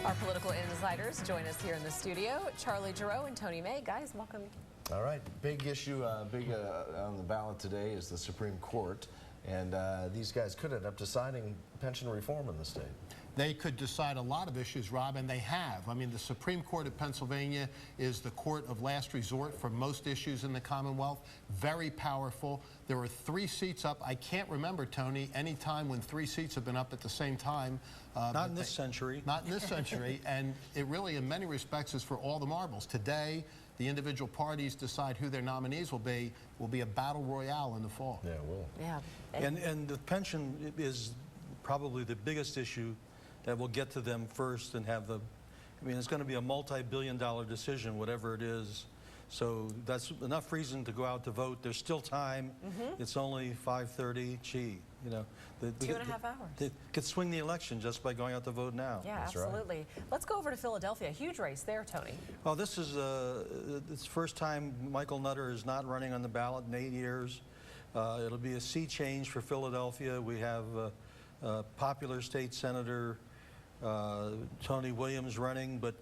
Our political insiders join us here in the studio. Charlie Giroux and Tony May. Guys, welcome. All right, big issue on the ballot today is the Supreme Court. And these guys could end up deciding pension reform in the state. They could decide a lot of issues, Rob, and they have. I mean, the Supreme Court of Pennsylvania is the court of last resort for most issues in the Commonwealth. Very powerful. There are 3 seats up. I can't remember, Tony, any time when 3 seats have been up at the same time. Not in this century. Not in this century. And it really, in many respects, is for all the marbles. Today, the individual parties decide who their nominees will be a battle royale in the fall. Yeah, it will. Yeah. And the pension is probably the biggest issue that will get to them first and have the, I mean, it's going to be a multi-billion-dollar decision, whatever it is. So that's enough reason to go out to vote. There's still time. It's only 5:30. Gee, you know. 2.5 hours. They could swing the election just by going out to vote now. Yeah, That's absolutely. Right. Let's go over to Philadelphia. A huge race there, Tony. Well, this is it's the first time Michael Nutter is not running on the ballot in 8 years. It'll be a sea change for Philadelphia. We have popular state senator Tony Williams running, but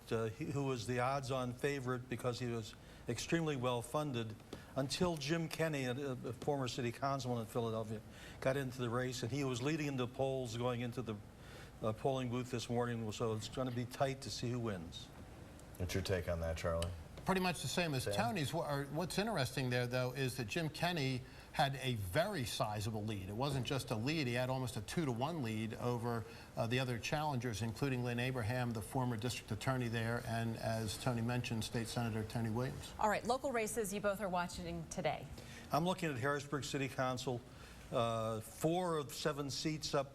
who was the odds-on favorite because he was extremely well funded until Jim Kenney, a former city councilman in Philadelphia, got into the race, and he was leading in the polls going into the polling booth this morning, so it's going to be tight to see who wins. What's your take on that, Charlie? Pretty much the same as Tony's. What's interesting there, though, is that Jim Kenney had a very sizable lead. It wasn't just a lead. He had almost a 2-to-1 lead over the other challengers, including Lynn Abraham, the former district attorney there, and, as Tony mentioned, State Senator Tony Williams. All right, local races you both are watching today. I'm looking at Harrisburg City Council, 4 of 7 seats up.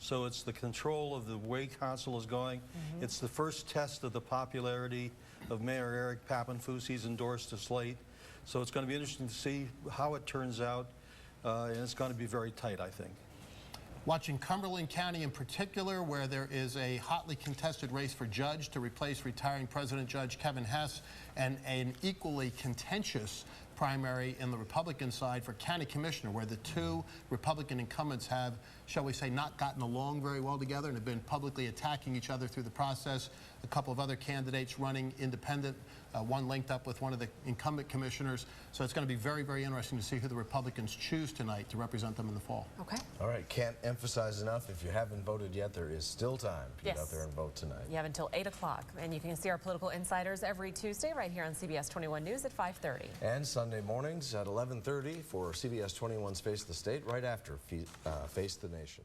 So it's the control of the way council is going. It's the first test of the popularity of Mayor Eric Papenfuss. He's endorsed a slate. So it's going to be interesting to see how it turns out, and it's going to be very tight, I think. Watching Cumberland County in particular, where there is a hotly contested race for judge to replace retiring President Judge Kevin Hess, and an equally contentious primary in the Republican side for county commissioner, where the 2 Republican incumbents have, shall we say, not gotten along very well together and have been publicly attacking each other through the process. A couple of other candidates running independent, one linked up with one of the incumbent commissioners. So it's going to be very, very interesting to see who the Republicans choose tonight to represent them in the fall. Okay. All right, can't emphasize enough, if you haven't voted yet, there is still time to get out there and vote tonight. You have until 8 o'clock, and you can see our political insiders every Tuesday right here on CBS 21 News at 5:30. And Sunday mornings at 11:30 for CBS 21's Face the State, right after Face the Nation.